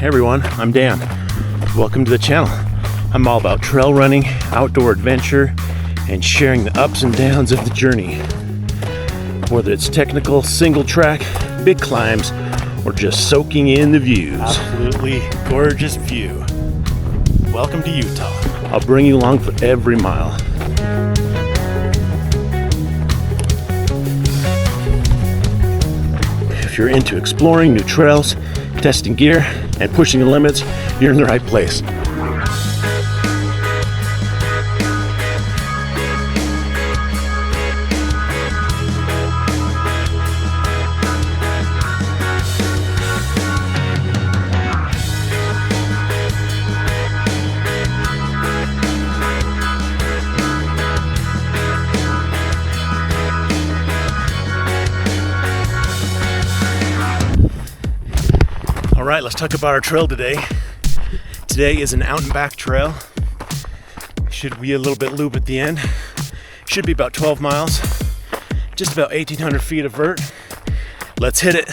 Hey everyone, I'm Dan. Welcome to the channel. I'm all about trail running, outdoor adventure, and sharing the ups and downs of the journey. Whether it's technical, single track, big climbs, or just soaking in the views. Absolutely gorgeous view. Welcome to Utah. I'll bring you along for every mile. If you're into exploring new trails, testing gear, and pushing the limits, you're in the right place. All right, let's talk about our trail today. Today is an out and back trail. Should be a little bit loop at the end. Should be about 12 miles. Just about 1,800 feet of vert. Let's hit it.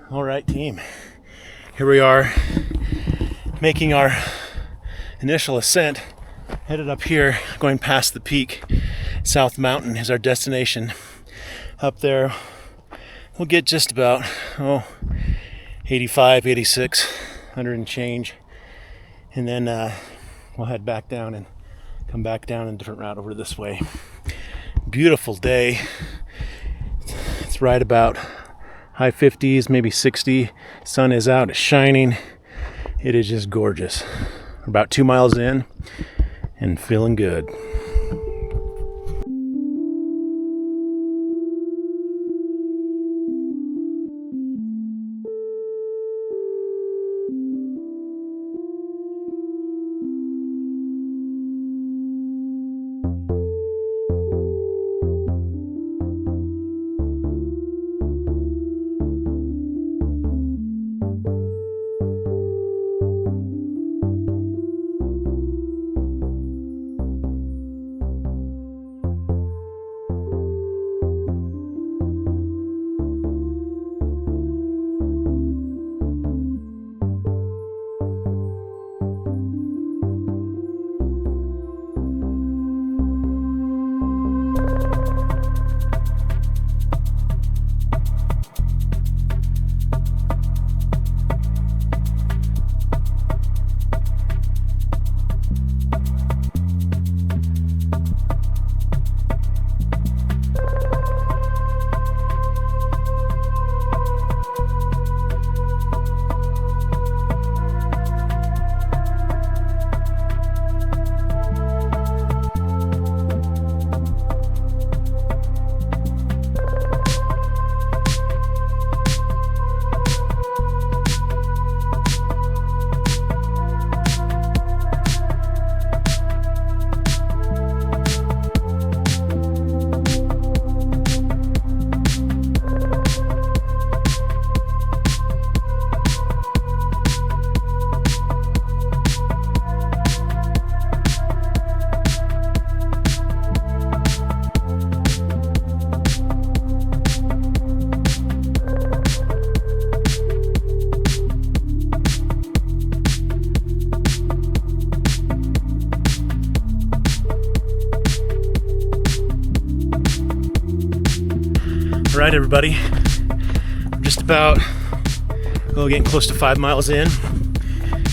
All right, team. Here we are making our initial ascent. Headed up here, going past the peak. South Mountain is our destination. Up there, we'll get just about 85, 86, 100 and change. And then we'll head back down and come back down in a different route over this way. Beautiful day. It's right about high 50s, maybe 60. Sun is out, it's shining. It is just gorgeous. We're about 2 miles in and feeling good. right, everybody. I'm just about, getting close to 5 miles in.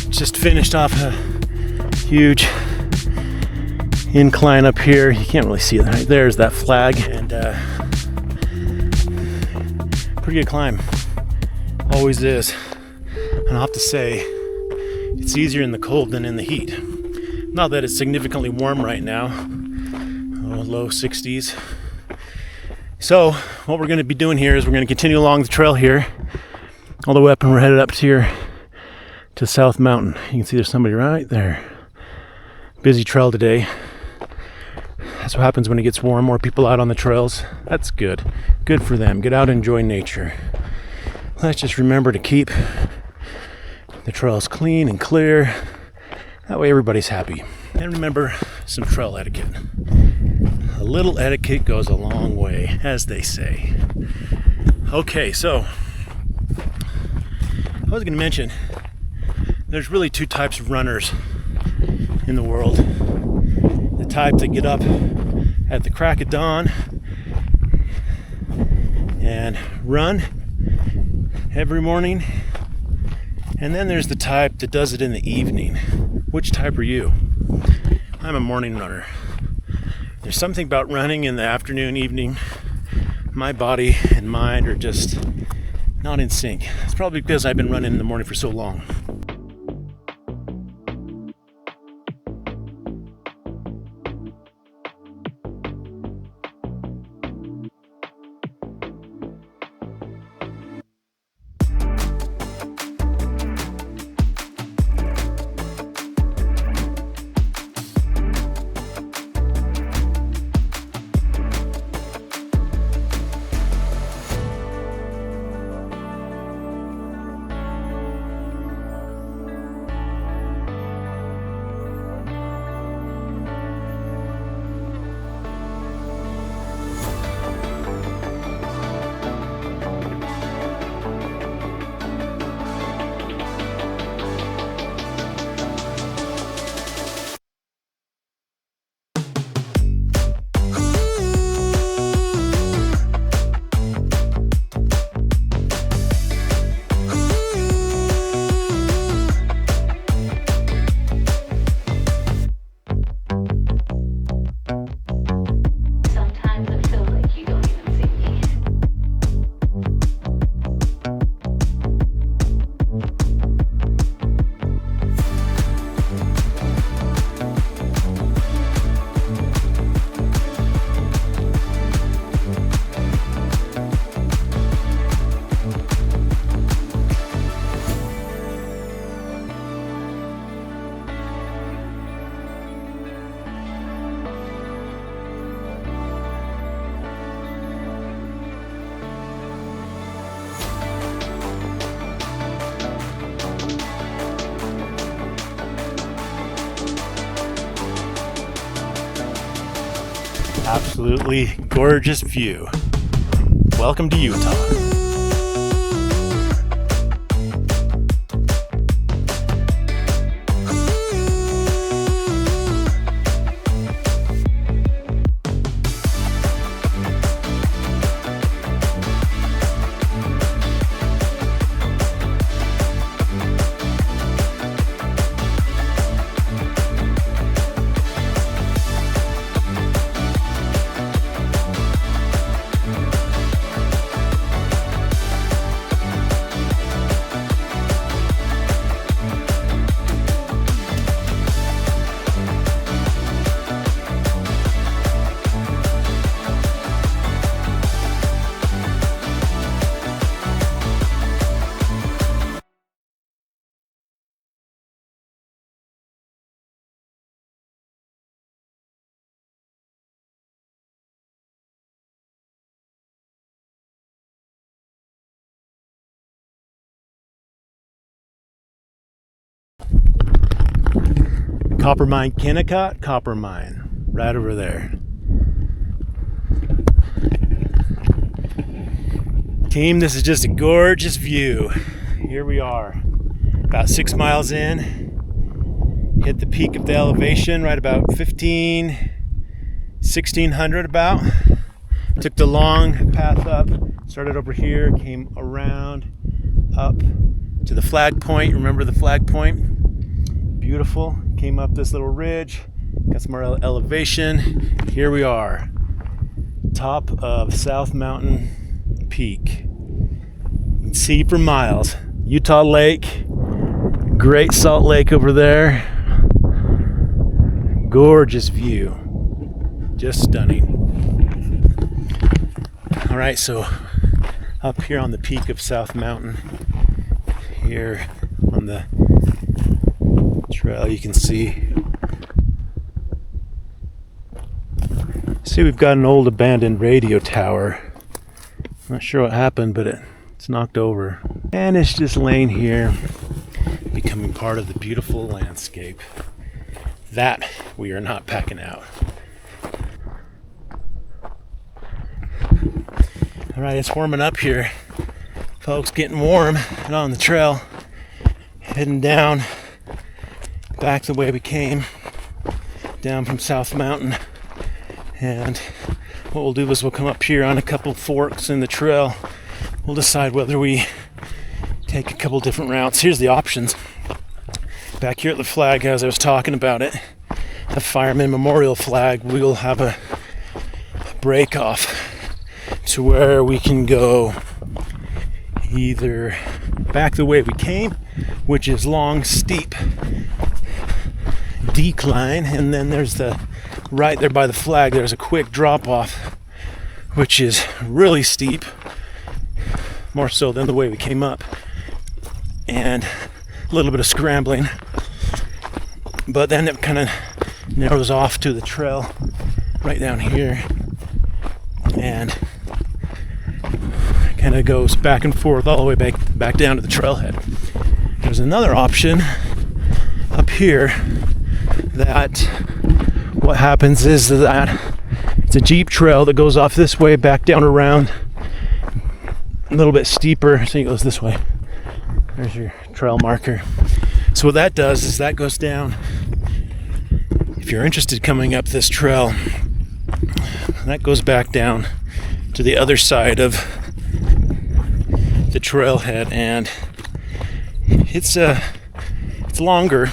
Just finished off a huge incline up here. You can't really see it. Right there's that flag, and pretty good climb. Always is. And I'll have to say, it's easier in the cold than in the heat. Not that it's significantly warm right now. Low 60s. So what we're going to be doing here is we're going to continue along the trail here all the way up, and we're headed up to here to South Mountain. You can see there's somebody right there. Busy trail today. That's what happens when it gets warm. More people out on the trails. That's good. Good for them. Get out and enjoy nature. Let's just remember to keep the trails clean and clear. That way everybody's happy. And remember some trail etiquette. A little etiquette goes a long way, as they say. Okay, so I was going to mention there's really two types of runners in the world. The type that get up at the crack of dawn and run every morning. And then there's the type that does it in the evening. Which type are you? I'm a morning runner. There's something about running in the afternoon, evening. My body and mind are just not in sync. It's probably because I've been running in the morning for so long. Absolutely gorgeous view. Welcome to Utah. Copper Mine, Kennecott Copper Mine, right over there. Team, this is just a gorgeous view. Here we are, about 6 miles in. Hit the peak of the elevation right about 1600 about. Took the long path up, started over here, came around up to the flag point. Remember the flag point? Beautiful. Came up this little ridge, got some more elevation. Here we are, top of South Mountain Peak. You can see for miles. Utah Lake, Great Salt Lake over there. Gorgeous view, just stunning. All right, so up here on the peak of South Mountain, here on the trail, you can see we've got an old abandoned radio tower. Not sure what happened, but it's knocked over, and it's just laying here, becoming part of the beautiful landscape that we are not packing out. All right, it's warming up here, folks. Getting warm and on the trail, heading down back the way we came, down from South Mountain. And what we'll do is we'll come up here on a couple forks in the trail. We'll decide whether we take a couple different routes. Here's the options. Back here at the flag, as I was talking about it, a Fireman Memorial flag, we'll have a break off to where we can go either back the way we came, which is long, steep decline, and then there's the right there by the flag, there's a quick drop off, which is really steep, more so than the way we came up, and a little bit of scrambling, but then it kind of narrows off to the trail right down here, and kind of goes back and forth all the way back down to the trailhead. There's another option up here that what happens is that it's a jeep trail that goes off this way, back down around, a little bit steeper, so it goes this way. There's your trail marker. So what that does is that goes down. If you're interested coming up this trail, that goes back down to the other side of the trailhead, and it's longer,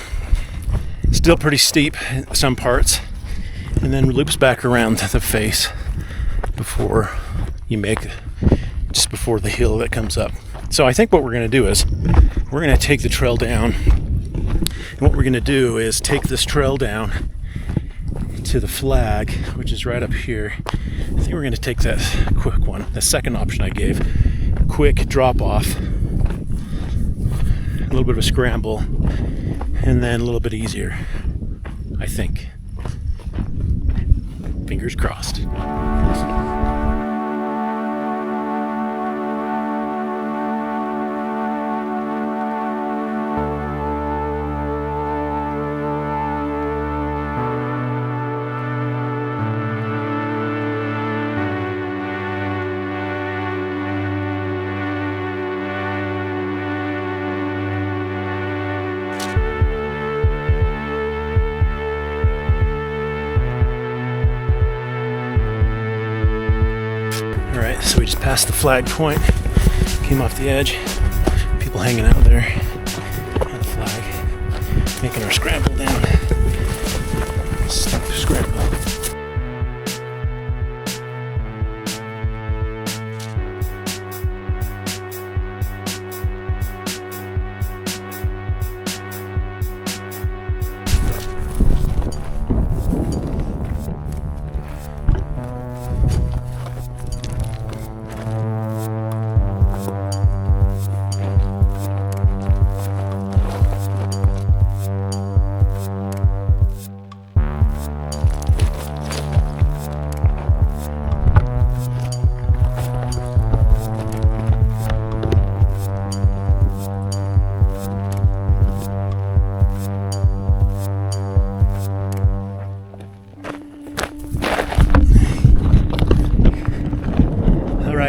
still pretty steep in some parts, and then loops back around the face before you make just before the hill that comes up. So I think what we're going to do is we're going to take the trail down, and what we're going to do is take this trail down to the flag, which is right up here. I think we're going to take that quick one, the second option I gave, quick drop off, a little bit of a scramble, and then a little bit easier, I think. Fingers crossed. So we just passed the flag point, came off the edge, people hanging out there on the flag, making our scramble down. Scramble.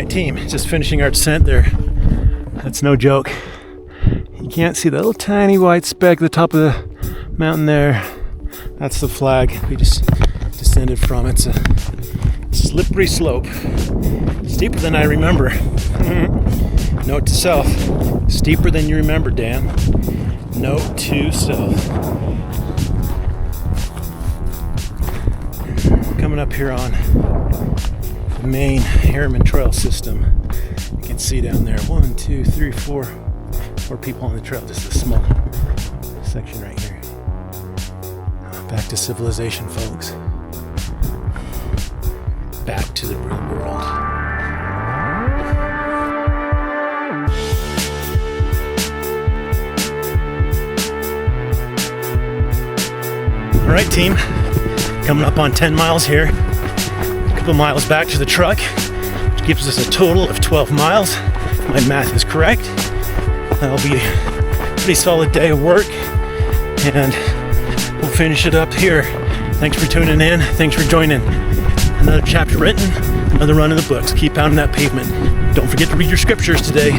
Team, just finishing our descent there. That's no joke. You can't see that little tiny white speck at the top of the mountain there. That's the flag we just descended from. It's a Slippery slope. Steeper than I remember. Note to self. Steeper than you remember, Dan. Note to self. Coming up here on the main Herriman trail system. You can see down there 1, 2, 3, 4 people on the trail. Just a small section right here. Back to civilization, folks. Back to the real world. All right, team. Coming up on 10 miles here. A couple miles back to the truck, which gives us a total of 12 miles. My math is correct. That'll be a pretty solid day of work, and we'll finish it up here. Thanks for tuning in. Thanks for joining. Another chapter written, another run of the books. Keep pounding that pavement. Don't forget to read your scriptures today.